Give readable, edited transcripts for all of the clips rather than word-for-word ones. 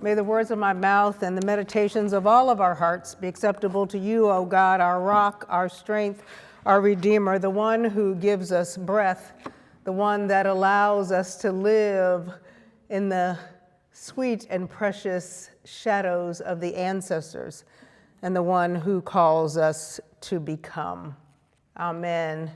May the words of my mouth and the meditations of all of our hearts be acceptable to you, O God, our rock, our strength, our Redeemer, the one who gives us breath, the one that allows us to live in the sweet and precious shadows of the ancestors, and the one who calls us to become. Amen.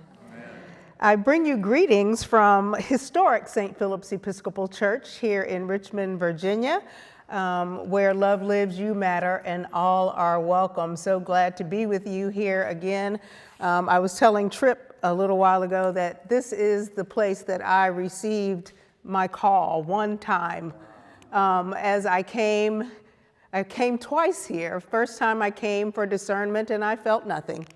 I bring you greetings from historic St. Philip's Episcopal Church here in Richmond, Virginia, where love lives, you matter, and all are welcome. So glad to be with you here again. I was telling Tripp a little while ago that this is the place that I received my call one time. As I came twice here. First time I came for discernment and I felt nothing.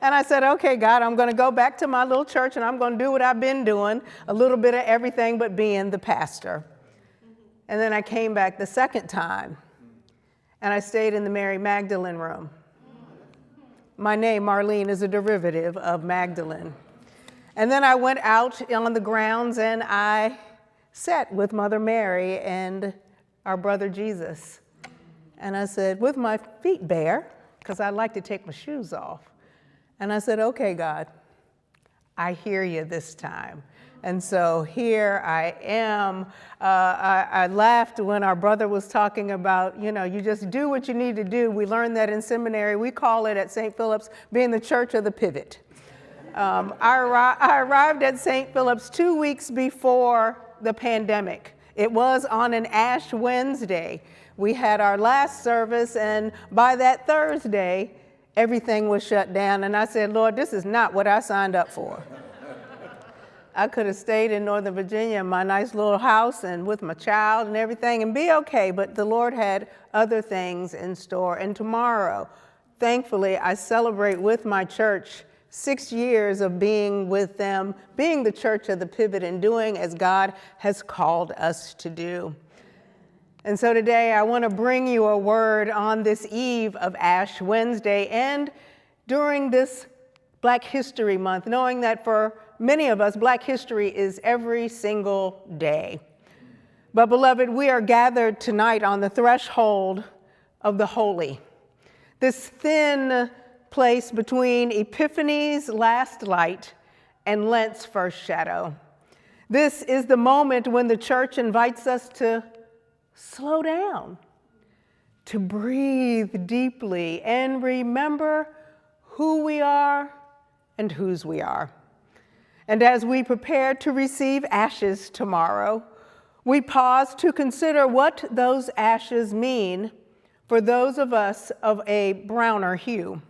And I said, okay, God, I'm going to go back to my little church and I'm going to do what I've been doing, a little bit of everything but being the pastor. And then I came back the second time and I stayed in the Mary Magdalene room. My name, Marlene, is a derivative of Magdalene. And then I went out on the grounds and I sat with Mother Mary and our brother Jesus. And I said, with my feet bare, because I like to take my shoes off. And I said, okay, God, I hear you this time. And so here I am. I laughed when our brother was talking about, you just do what you need to do. We learned that in seminary. We call it at St. Philip's being the church of the pivot. I arrived at St. Philip's 2 weeks before the pandemic. It was on an Ash Wednesday. We had our last service, and by that Thursday, everything was shut down. And I said, Lord, this is not what I signed up for. I could have stayed in Northern Virginia in my nice little house and with my child and everything and be okay, but the Lord had other things in store. And tomorrow, thankfully, I celebrate with my church 6 years of being with them, being the church of the pivot and doing as God has called us to do. And so today I want to bring you a word on this eve of Ash Wednesday and during this Black History Month, knowing that for many of us, Black history is every single day. But beloved, we are gathered tonight on the threshold of the holy, this thin place between Epiphany's last light and Lent's first shadow. This is the moment when the church invites us to slow down, to breathe deeply and remember who we are and whose we are. And as we prepare to receive ashes tomorrow, we pause to consider what those ashes mean for those of us of a browner hue,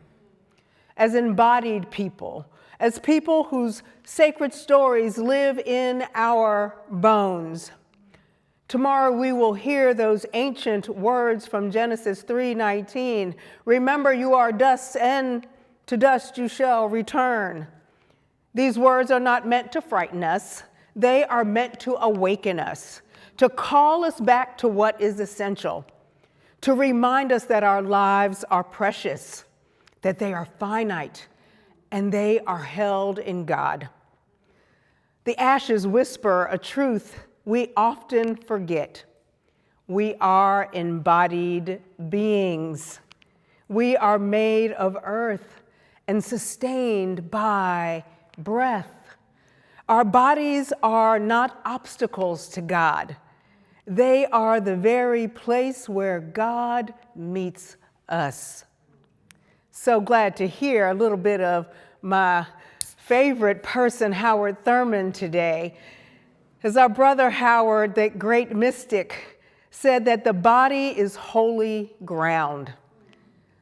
as embodied people, as people whose sacred stories live in our bones. Tomorrow we will hear those ancient words from Genesis 3:19. Remember, you are dust, and to dust you shall return. These words are not meant to frighten us. They are meant to awaken us, to call us back to what is essential, to remind us that our lives are precious, that they are finite, and they are held in God. The ashes whisper a truth we often forget. We are embodied beings. We are made of earth and sustained by breath. Our bodies are not obstacles to God. They are the very place where God meets us. So glad to hear a little bit of my favorite person, Howard Thurman, today. As our brother Howard, that great mystic, said that the body is holy ground,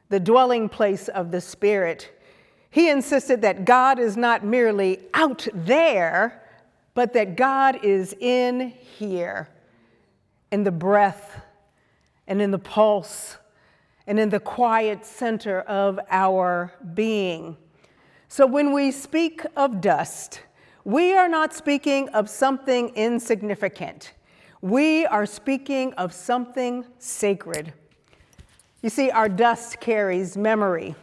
the dwelling place of the spirit. He insisted that God is not merely out there, but that God is in here, in the breath and in the pulse and in the quiet center of our being. So when we speak of dust, we are not speaking of something insignificant. We are speaking of something sacred. You see, our dust carries memory.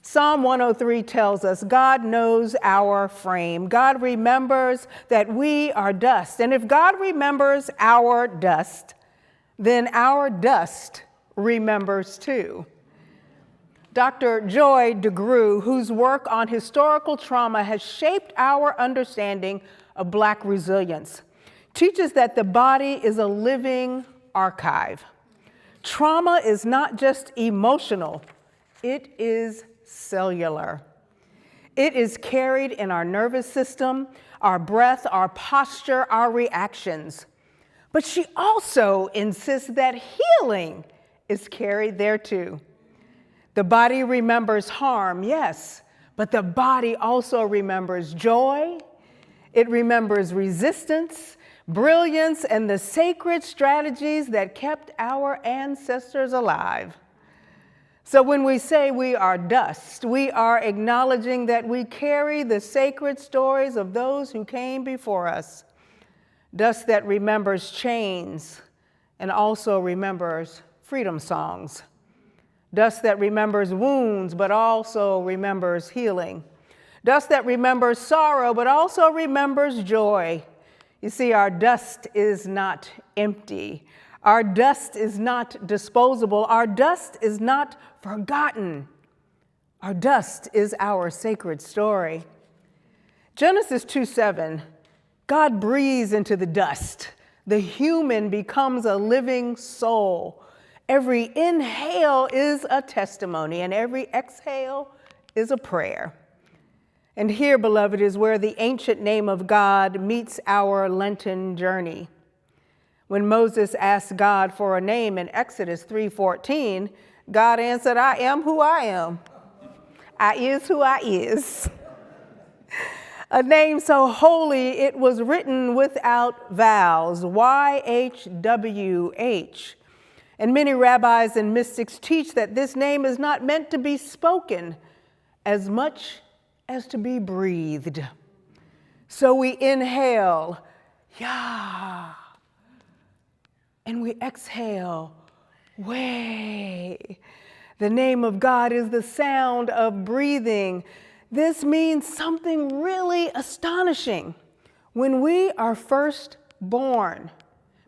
Psalm 103 tells us God knows our frame. God remembers that we are dust. And if God remembers our dust, then our dust remembers too. Dr. Joy DeGruy, whose work on historical trauma has shaped our understanding of Black resilience, teaches that the body is a living archive. Trauma is not just emotional, it is cellular. It is carried in our nervous system, our breath, our posture, our reactions. But she also insists that healing is carried there too. The body remembers harm, yes, but the body also remembers joy. It remembers resistance, brilliance, and the sacred strategies that kept our ancestors alive. So when we say we are dust, we are acknowledging that we carry the sacred stories of those who came before us. Dust that remembers chains and also remembers freedom songs. Dust that remembers wounds, but also remembers healing. Dust that remembers sorrow, but also remembers joy. You see, our dust is not empty. Our dust is not disposable. Our dust is not forgotten. Our dust is our sacred story. Genesis 2:7, God breathes into the dust. The human becomes a living soul. Every inhale is a testimony, and every exhale is a prayer. And here, beloved, is where the ancient name of God meets our Lenten journey. When Moses asked God for a name in Exodus 3:14, God answered, I am who I am. I is who I is. A name so holy it was written without vowels, YHWH. And many rabbis and mystics teach that this name is not meant to be spoken as much as to be breathed. So we inhale, Yah, and we exhale, Way. The name of God is the sound of breathing. This means something really astonishing. When we are first born,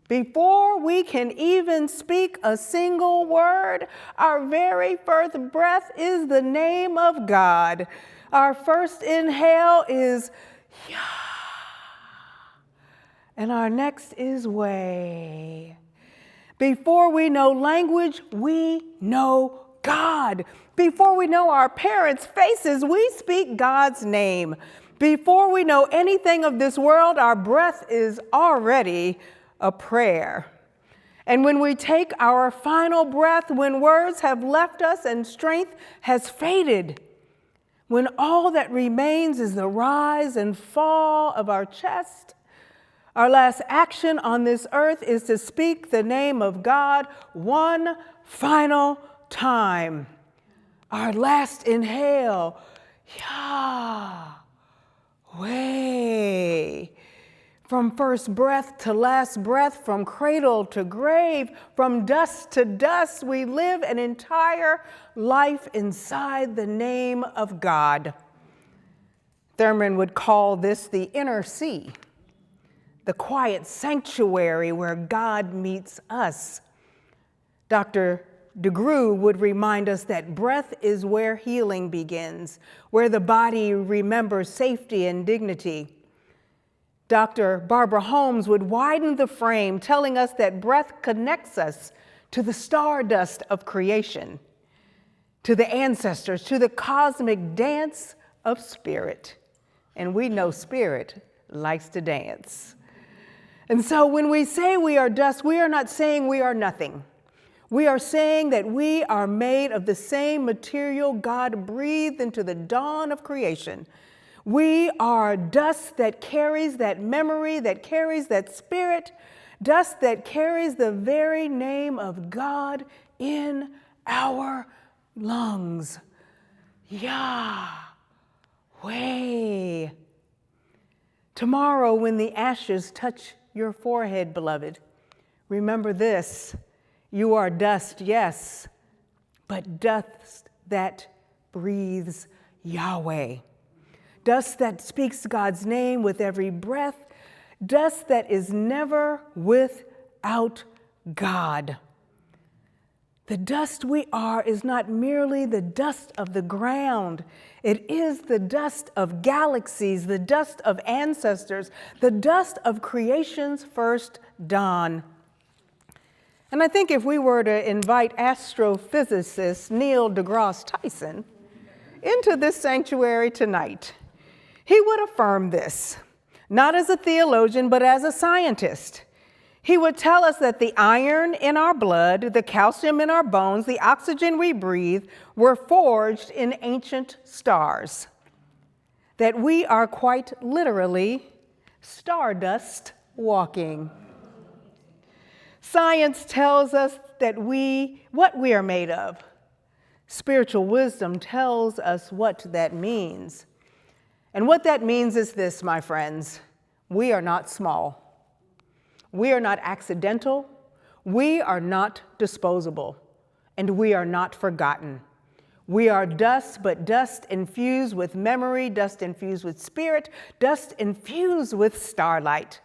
before we can even speak a single word, our very first breath is the name of God. Our first inhale is Yah, and our next is Way. Before we know language, we know God. Before we know our parents' faces, we speak God's name. Before we know anything of this world, our breath is already a prayer. And when we take our final breath, when words have left us and strength has faded, when all that remains is the rise and fall of our chest, our last action on this earth is to speak the name of God one final time. Our last inhale, Yahweh. From first breath to last breath, from cradle to grave, from dust to dust, we live an entire life inside the name of God. Thurman would call this the inner sea, the quiet sanctuary where God meets us. Dr. DeGruy would remind us that breath is where healing begins, where the body remembers safety and dignity. Dr. Barbara Holmes would widen the frame, telling us that breath connects us to the stardust of creation, to the ancestors, to the cosmic dance of spirit. And we know spirit likes to dance. And so when we say we are dust, we are not saying we are nothing. We are saying that we are made of the same material God breathed into the dawn of creation. We are dust that carries that memory, that carries that spirit, dust that carries the very name of God in our lungs. Yahweh. Tomorrow, when the ashes touch your forehead, beloved, remember this. You are dust, yes, but dust that breathes Yahweh. Dust that speaks God's name with every breath. Dust that is never without God. The dust we are is not merely the dust of the ground. It is the dust of galaxies, the dust of ancestors, the dust of creation's first dawn. And I think if we were to invite astrophysicist Neil deGrasse Tyson into this sanctuary tonight, he would affirm this, not as a theologian, but as a scientist. He would tell us that the iron in our blood, the calcium in our bones, the oxygen we breathe were forged in ancient stars, that we are quite literally stardust walking. Science tells us that what we are made of. Spiritual wisdom tells us what that means. And what that means is this, my friends: we are not small. We are not accidental, we are not disposable, and we are not forgotten. We are dust, but dust infused with memory, dust infused with spirit, dust infused with starlight.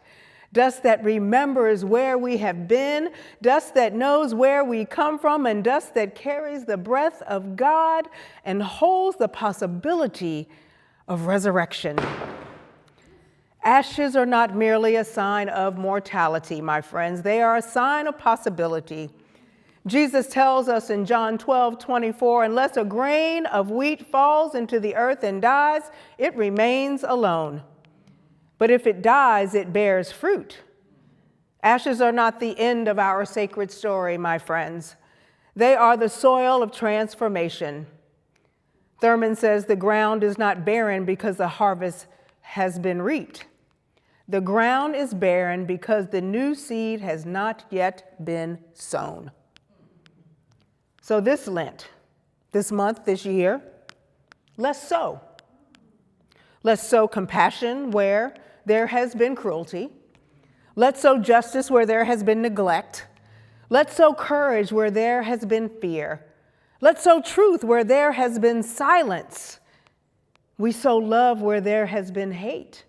Dust that remembers where we have been, dust that knows where we come from, and dust that carries the breath of God and holds the possibility of resurrection. Ashes are not merely a sign of mortality, my friends. They are a sign of possibility. Jesus tells us in John 12:24, unless a grain of wheat falls into the earth and dies, it remains alone. But if it dies, it bears fruit. Ashes are not the end of our sacred story, my friends. They are the soil of transformation. Thurman says the ground is not barren because the harvest has been reaped. The ground is barren because the new seed has not yet been sown. So this Lent, this month, this year, let's sow. Let's sow compassion where there has been cruelty. Let's sow justice where there has been neglect. Let's sow courage where there has been fear. Let's sow truth where there has been silence. We sow love where there has been hate.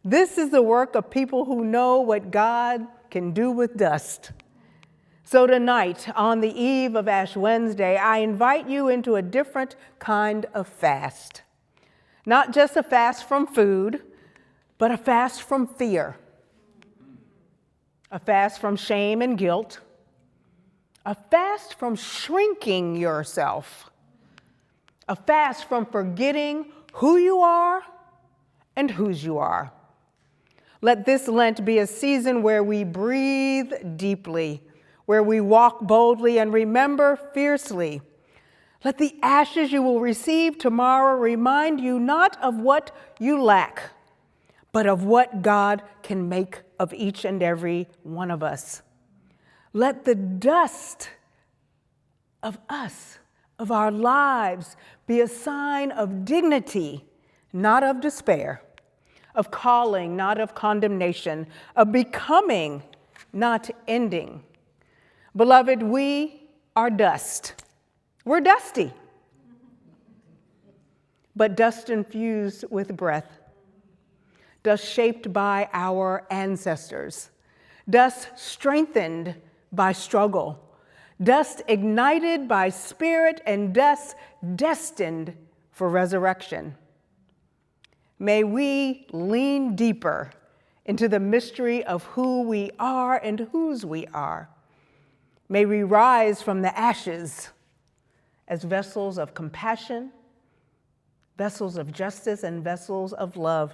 This is the work of people who know what God can do with dust. So tonight, on the eve of Ash Wednesday, I invite you into a different kind of fast. Not just a fast from food, but a fast from fear. A fast from shame and guilt. A fast from shrinking yourself. A fast from forgetting who you are and whose you are. Let this Lent be a season where we breathe deeply, where we walk boldly and remember fiercely. Let the ashes you will receive tomorrow remind you not of what you lack, but of what God can make of each and every one of us. Let the dust of us, of our lives, be a sign of dignity, not of despair, of calling, not of condemnation, of becoming, not ending. Beloved, we are dust. We're dusty, but dust infused with breath, dust shaped by our ancestors, dust strengthened by struggle, dust ignited by spirit, and dust destined for resurrection. May we lean deeper into the mystery of who we are and whose we are. May we rise from the ashes as vessels of compassion, vessels of justice, and vessels of love.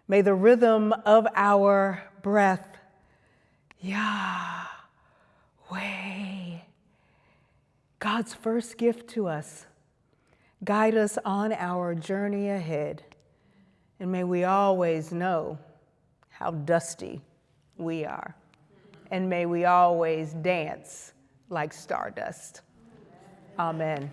May the rhythm of our breath, Yahweh, God's first gift to us, guide us on our journey ahead. And may we always know how dusty we are. And may we always dance like stardust. Amen.